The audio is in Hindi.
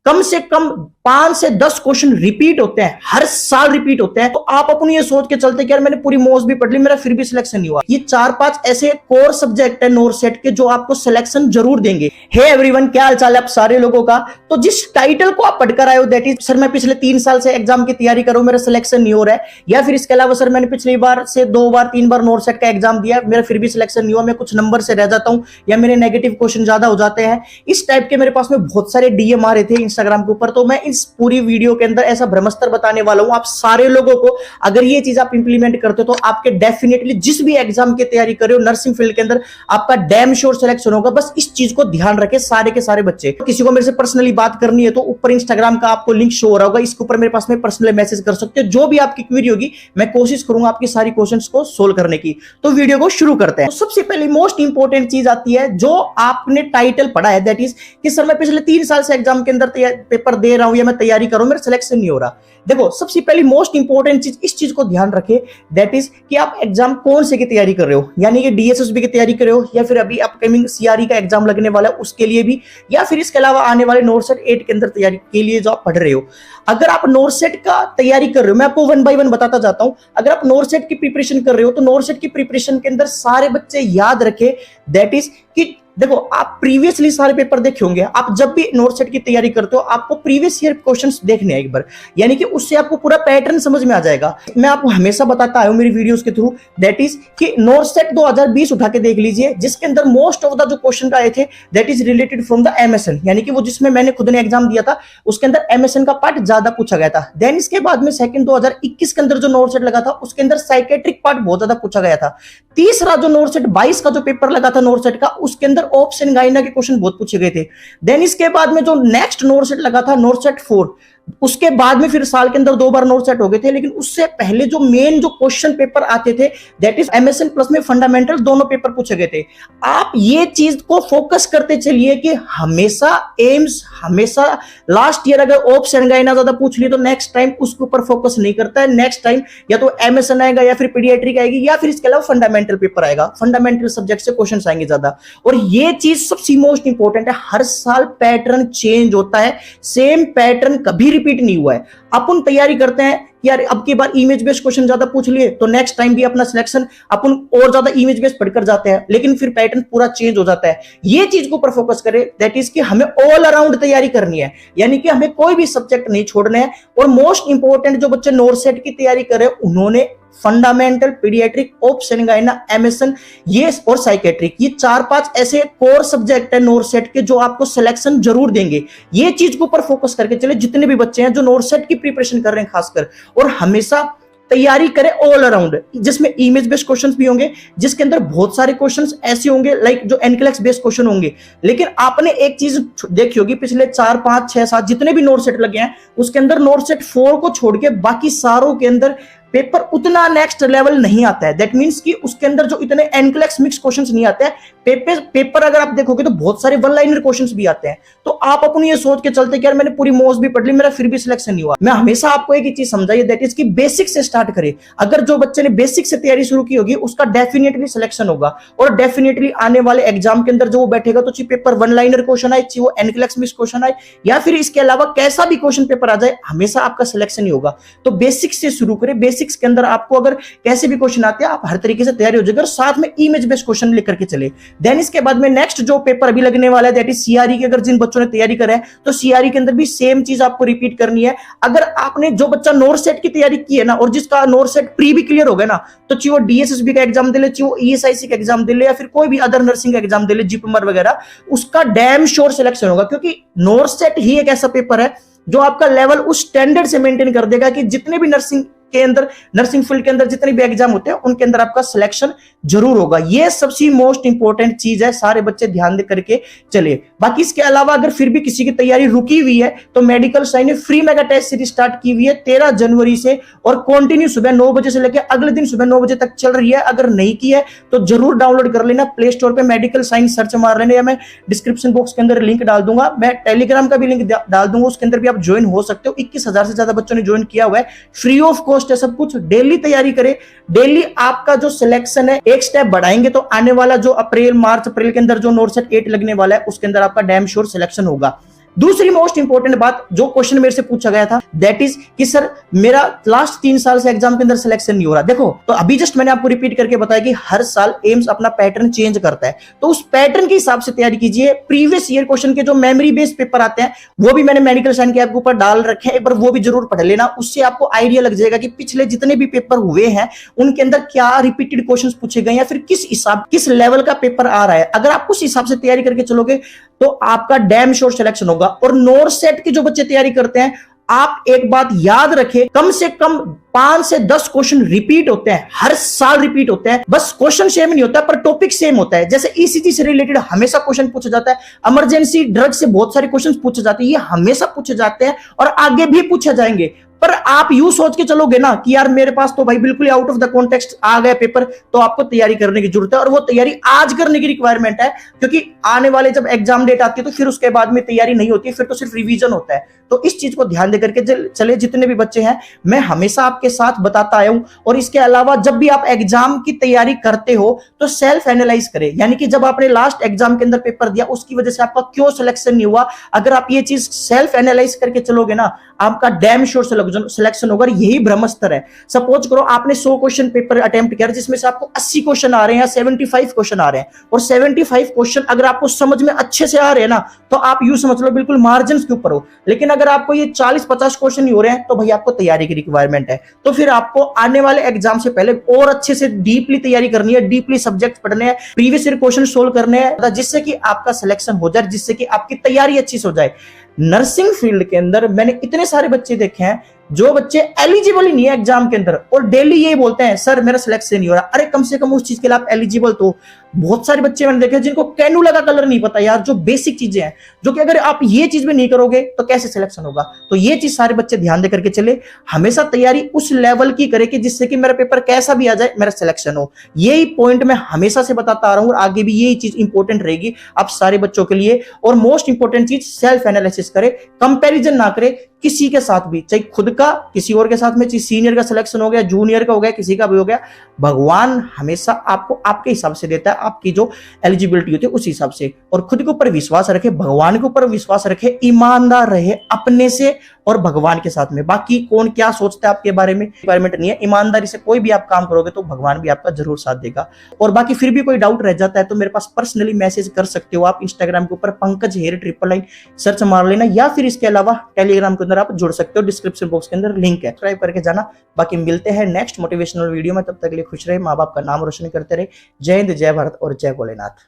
कम से कम 5 से 10 क्वेश्चन रिपीट होते हैं, हर साल रिपीट होते हैं। तो आप अपनी ये सोच के चलते कि यार मैंने पूरी मोस्ट भी पढ़ ली, मेरा फिर भी सिलेक्शन नहीं हुआ। ये 4-5 ऐसे कोर सब्जेक्ट है नोर सेट के जो आपको सिलेक्शन जरूर देंगे। हे एवरीवन, क्या हाल चाल है आप सारे लोगों का। तो जिस टाइटल को आप पढ़कर आए हो, दैट इज सर मैं पिछले 3 साल से एग्जाम की तैयारी कर रहा हूं, मेरा सिलेक्शन नहीं हो रहा है, या फिर इसके अलावा सर मैंने पिछली बार से 2 बार 3 बार नोर सेट का एग्जाम दिया, मेरा फिर भी सिलेक्शन नहीं हुआ, मैं कुछ नंबर से रह जाता हूं या मेरे नेगेटिव क्वेश्चन ज्यादा हो जाते हैं। इस टाइप के मेरे पास में बहुत सारे डीएम आ रहे थे इंस्टाग्राम के ऊपर। तो मैं इस पूरी वीडियो के अंदर ऐसा ब्रह्मास्त्र बताने वाला हूं आप सारे लोगों को। अगर ये चीज आप इंप्लीमेंट करते हो तो आपके डेफिनेटली जिस भी एग्जाम की तैयारी कर रहे हो नर्सिंग फील्ड के अंदर, आपका डैम श्योर सिलेक्शन होगा। बस इस चीज को ध्यान रखें सारे के सारे बच्चे। किसी को मेरे से पर्सनली बात करनी है तो ऊपर इंस्टाग्राम का आपको लिंक शो हो रहा होगा, इसके ऊपर मेरे पास में पर्सनली मैसेज कर सकते हो। जो भी आपकी क्वेरी होगी मैं कोशिश करूंगा आपकी सारी क्वेश्चंस को सोल्व करने की। तो वीडियो को शुरू करते हैं। तो सबसे पहले मोस्ट इंपॉर्टेंट चीज आती है जो आपने टाइटल पढ़ा है, दैट इज कि सर मैं पिछले 3 साल से एग्जाम के अंदर पेपर दे रहा हूं या मैं तैयारी कर रहा हूं, मेरा सिलेक्शन नहीं हो रहा। देखो सबसे पहली मोस्ट इंपॉर्टेंट चीज, इस चीज को ध्यान रखें, दैट इज कि आप एग्जाम कौन से की तैयारी कर रहे हो, यानी कि डीएसएसबी की तैयारी कर रहे हो या फिर अभी अपकमिंग सीआरई का एग्जाम लगने वाला है उसके लिए भी, या फिर इसके अलावा आने वाले नोरसेट 8 के अंदर तैयारी के लिए जो आप पढ़ रहे हो। अगर आप नोरसेट का तैयारी कर रहे हो, मैं आपको 1 बाय 1 बताता जाता हूं। अगर आप नोरसेट की प्रिपरेशन कर रहे हो तो नोरसेट की प्रिपरेशन के अंदर सारे बच्चे याद रखें, दैट इज कि देखो आप प्रीवियसली सारे पेपर देखे होंगे। आप जब भी नोरसेट की तैयारी करते हो आपको प्रीवियस ईयर क्वेश्चंस देखने हैं एक बार, यानी कि उससे आपको पूरा पैटर्न समझ में आ जाएगा। मैं आपको हमेशा बताता आया हूं मेरी वीडियोस के थ्रू, दैट इज कि नोरसेट 2020 उठा के देख लीजिए, जिसके अंदर मोस्ट ऑफ द जो क्वेश्चन आए थे that is related from the MSN, यानी कि वो जिसमें मैंने खुद ने एग्जाम दिया था उसके अंदर एमएसएन का पार्ट ज्यादा पूछा गया था। देन इसके बाद में सेकंड 2021 के अंदर जो नोरसेट लगा था उसके अंदर साइकेट्रिक पार्ट बहुत ज्यादा पूछा गया था। तीसरा जो नोरसेट 22 का जो पेपर लगा था नोरसेट का, उसके अंदर ऑप्शन गाइना के क्वेश्चन बहुत पूछे गए थे। देन इसके बाद में जो नेक्स्ट नोरसेट लगा था नोरसेट 4, उसके बाद में फिर साल के अंदर 2 बार नोरसेट हो गए थे, लेकिन उससे पहले जो मेन जो क्वेश्चन पेपर आते थे दैट इज एमएसएन प्लस में फंडामेंटल दोनों पेपर पूछे गए थे। आप ये चीज को फोकस करते चलिए कि हमेशा एम्स हमेशा लास्ट ईयर अगर ओप्स एंजाइना ज्यादा पूछ लिए तो नेक्स्ट टाइम उसके ऊपर फोकस नहीं करता है। नेक्स्ट टाइम या तो एमएसएन आएगा या फिर पीडियाट्रिक आएगी या फिर इसके अलावा फंडामेंटल पेपर आएगा, फंडामेंटल सब्जेक्ट से क्वेश्चन आएंगे ज्यादा। और ये चीज सबसे मोस्ट इंपॉर्टेंट है, हर साल पैटर्न चेंज होता है, सेम पैटर्न कभी रिपीट नहीं हुआ है। अपन तैयारी करते हैं यार अब की बार इमेज बेस्ड क्वेश्चन ज्यादा पूछ लिए तो नेक्स्ट टाइम भी अपना सिलेक्शन अपन और ज्यादा इमेज बेस्ड पढ़कर जाते हैं, लेकिन फिर पैटर्न पूरा चेंज हो जाता है। ये चीज को ऊपर फोकस करें, दैट इज कि हमें ऑल अराउंड तैयारी करनी है, यानी कि हमें कोई भी सब्जेक्ट नहीं छोड़ने हैं। और मोस्ट इंपॉर्टेंट जो बच्चे नोरसेट की तैयारी कर रहे हैं उन्होंने फंडामेंटल, पीडियाट्रिक, ऑप्शन गाइना, एमएसएन ये और साइकेट्रिक, ये 4-5 ऐसे कोर सब्जेक्ट है नोरसेट के जो आपको सिलेक्शन जरूर देंगे। ये चीज के ऊपर फोकस करके चले जितने भी बच्चे हैं जो नोरसेट की प्रिपरेशन कर रहे हैं खासकर, और हमेशा तैयारी करें ऑल अराउंड, जिसमें इमेज बेस्ड क्वेश्चंस भी होंगे, जिसके अंदर बहुत सारे क्वेश्चंस ऐसे होंगे लाइक जो एनक्लेक्स बेस्ड क्वेश्चन होंगे। लेकिन आपने एक चीज देखी होगी पिछले 4, 5, 6, 7 जितने भी नोरसेट लगे हैं उसके अंदर नोरसेट 4 को छोड़ के बाकी सारों के अंदर पेपर उतना नेक्स्ट लेवल नहीं आता है। दैट मींस कि उसके अंदर जो इतने एनक्लेक्स मिक्स क्वेश्चंस नहीं आते हैं। पेपर अगर आप देखोगे तो बहुत सारे वन लाइनर क्वेश्चंस भी आते हैं। तो आप अपनी ये सोच के चलते कि यार मैंने पूरी मोस्ट भी पढ़ ली, मेरा फिर भी सिलेक्शन नहीं हुआ। मैं हमेशा आपको एक ही चीज समझाइए, दैट इज कि बेसिक से स्टार्ट करें। अगर जो बच्चे ने बेसिक से तैयारी शुरू की होगी उसका डेफिनेटली सिलेक्शन होगा, और डेफिनेटली आने वाले एग्जाम के अंदर जो वो बैठेगा तो पेपर वन लाइनर क्वेश्चन आए, वो एनक्लेक्स मिक्स क्वेश्चन आए, या फिर इसके अलावा कैसा भी क्वेश्चन पेपर आ जाए, हमेशा आपका सिलेक्शन ही होगा। तो बेसिक से शुरू करें। बेसिक्स के अंदर आपको अगर कैसे भी क्वेश्चन आते हैं आप हर तरीके से तैयारी हो जाएगी, और साथ में इमेज बेस्ड क्वेश्चन लेकर के चले। देन इसके बाद में नेक्स्ट जो पेपर अभी लगने वाला है दैट इज सीआरई की। अगर जिन बच्चों ने तैयारी करा है तो सीआरई के अंदर भी सेम चीज आपको रिपीट करनी है। अगर आपने जो बच्चा नोरसेट की तैयारी की है ना, और जिसका नोरसेट प्री भी क्लियर हो गया ना, तो चाहे वो डीएसएसबी का एग्जाम दे ले, चाहे वो ईएसआईसी का एग्जाम दे ले, या फिर कोई भी अदर नर्सिंग का एग्जाम दे ले, जीपीएमआर वगैरह, उसका डैम श्योर सिलेक्शन होगा। क्योंकि नोरसेट ही एक ऐसा पेपर है जो आपका लेवल उस स्टैंडर्ड से मेंटेन कर देगा कि जितने भी नर्सिंग के अंदर, नर्सिंग फील्ड के अंदर जितने भी एग्जाम होते हैं उनके अंदर आपका सिलेक्शन जरूर होगा। ये सबसे मोस्ट इंपॉर्टेंट चीज है, सारे बच्चे ध्यान दे करके चले। बाकी इसके अलावा अगर फिर भी किसी की तैयारी रुकी हुई है तो मेडिकल साइंस ने free mega test series start की हुई है 13 जनवरी से, और कंटिन्यू सुबह 9 बजे से लेकर अगले दिन सुबह 9 बजे तक चल रही है। अगर नहीं की है तो जरूर डाउनलोड कर लेना, प्ले स्टोर पे मेडिकल साइंस सर्च मार लेना, या मैं डिस्क्रिप्शन बॉक्स के अंदर लिंक डाल दूंगा, मैं टेलीग्राम का भी लिंक डाल दूंगा, उसके अंदर भी आप ज्वाइन हो सकते हो। 21,000 से ज्यादा बच्चों ने ज्वाइन किया हुआ है, फ्री ऑफ कॉस्ट है सब कुछ। डेली तैयारी करें, डेली आपका जो सिलेक्शन है एक स्टेप बढ़ाएंगे तो आने वाला जो अप्रैल, मार्च, अप्रैल के अंदर जो नोरसेट 8 लगने वाला है उसके अंदर आपका डैम श्योर सिलेक्शन होगा। दूसरी मोस्ट इंपॉर्टेंट बात जो क्वेश्चन मेरे से पूछा गया था, दैट इज कि सर मेरा लास्ट 3 साल से एग्जाम के अंदर सिलेक्शन नहीं हो रहा। देखो, तो अभी जस्ट मैंने आपको रिपीट करके बताया कि हर साल एम्स अपना पैटर्न चेंज करता है, तो उस पैटर्न के हिसाब से तैयारी कीजिए। प्रीवियस ईयर क्वेश्चन के जो मेमोरी बेस्ड पेपर आते हैं वो भी मैंने मेडिकल साइंस के ऐप के ऊपर डाल रखे हैं, एक बार वो भी जरूर पढ़ लेना। उससे आपको आइडिया लग जाएगा कि पिछले जितने भी पेपर हुए हैं उनके अंदर क्या रिपीटेड क्वेश्चंस पूछे गए हैं, फिर किस लेवल का पेपर आ रहा है। अगर आप उस हिसाब से तैयारी करके चलोगे तो आपका डैम श्योर सिलेक्शन होगा। और नॉर्थ सेट के जो बच्चे तैयारी करते हैं, आप एक बात याद रखें, कम से कम 5 से 10 क्वेश्चन रिपीट होते हैं, हर साल रिपीट होते हैं। बस क्वेश्चन सेम नहीं होता पर टॉपिक सेम होता है। जैसे ईसीजी से रिलेटेड हमेशा क्वेश्चन पूछा जाता है, इमरजेंसी ड्रग से बहुत सारे क्वेश्चन पूछे जाते हैं, ये हमेशा पूछे जाते हैं और आगे भी पूछे जाएंगे। पर आप यूं सोच के चलोगे ना कि यार मेरे पास तो भाई बिल्कुल आउट ऑफ द कॉन्टेक्स्ट आ गया पेपर, तो आपको तैयारी करने की जरूरत है। और वो तैयारी आज करने की रिक्वायरमेंट है, क्योंकि आने वाले जब एग्जाम डेट आती है तो फिर उसके बाद में तैयारी नहीं होती, फिर तो सिर्फ रिवीजन होता है। तो इस चीज को ध्यान देकर के चले। जितने भी बच्चे हैं मैं हमेशा आपके साथ बताता आया हूं। और इसके अलावा जब भी आप एग्जाम की तैयारी करते हो तो सेल्फ एनालाइज करें, यानी कि जब आपने लास्ट एग्जाम के अंदर पेपर दिया उसकी वजह से आपका क्यों सिलेक्शन नहीं हुआ, अगर आप ये चीज सेल्फ एनालाइज करके चलोगे ना, आपका डैम श्योर सिलेक्शन होगा। यही ब्रह्मास्त्र है। सपोज करो आपने 100 क्वेश्चन पेपर अटेम्प्ट किया जिसमें से आपको 80 क्वेश्चन आ रहे हैं या 75 क्वेश्चन आ रहे हैं, और 75 क्वेश्चन अगर आपको समझ में अच्छे से आ रहे हैं ना, तो आप यूं समझ लो बिल्कुल मार्जिन के ऊपर हो। लेकिन अगर आपको ये 40-50 क्वेश्चन नहीं हो रहे हैं तो भाई आपको तैयारी की रिक्वायरमेंट है। तो फिर आपको आने वाले एग्जाम से पहले और अच्छे से डीपली तैयारी करनी है, डीपली सब्जेक्ट पढ़ने हैं, प्रीवियस ईयर क्वेश्चन सोल्व करने हैं, जिससे कि आपका सिलेक्शन हो जाए, जिससे कि आपकी तैयारी अच्छी से हो जाए। नर्सिंग फील्ड के अंदर मैंने इतने सारे बच्चे देखे हैं जो बच्चे एलिजिबल ही नहीं है एग्जाम के अंदर, और डेली यही बोलते हैं सर मेरा सिलेक्शन नहीं हो रहा। अरे कम से कम उस चीज के लिए आप एलिजिबल तो। बहुत सारे बच्चे मैंने देखे जिनको कैनुला का कलर नहीं पता यार, जो बेसिक चीजें हैं, जो कि अगर आप ये चीज भी नहीं करोगे तो कैसे सिलेक्शन होगा। तो ये चीज सारे बच्चे ध्यान दे करके चले। हमेशा तैयारी उस लेवल की करे कि जिससे कि मेरा पेपर कैसा भी आ जाए मेरा सिलेक्शन हो। यही पॉइंट मैं हमेशा से बताता आ रहा हूं और आगे भी यही चीज इंपॉर्टेंट रहेगी आप सारे बच्चों के लिए। और मोस्ट इंपॉर्टेंट चीज सेल्फ एनालिसिस करे, कंपैरिजन ना करे किसी के साथ भी, चाहे खुद का किसी और के साथ में, चाहे सीनियर का सिलेक्शन हो गया, जूनियर का हो गया, किसी का भी हो गया। भगवान हमेशा आपको आपके हिसाब से देता है, आपकी जो एलिजिबिलिटी होती है उस हिसाब से। और खुद के ऊपर विश्वास रखे, भगवान के ऊपर विश्वास रखे, ईमानदार रहे अपने से और भगवान के साथ में। बाकी कौन क्या सोचता है आपके बारे में रिक्वायरमेंट नहीं है। ईमानदारी से कोई भी आप काम करोगे तो भगवान भी आपका जरूर साथ देगा। और बाकी फिर भी कोई डाउट रह जाता है तो मेरे पास पर्सनली मैसेज कर सकते हो आप। इंस्टाग्राम के ऊपर पंकज हेयर 999 सर्च मार लेना, या फिर इसके अलावा टेलीग्राम के अंदर आप जुड़ सकते हो, डिस्क्रिप्शन बॉक्स के अंदर लिंक है, सब्सक्राइब करके जाना। बाकी मिलते हैं नेक्स्ट मोटिवेशनल वीडियो में, तब तक के लिए खुश रहे, माँ बाप का नाम रोशन करते रहे। जय हिंद, जय भारत और जय भोलेनाथ।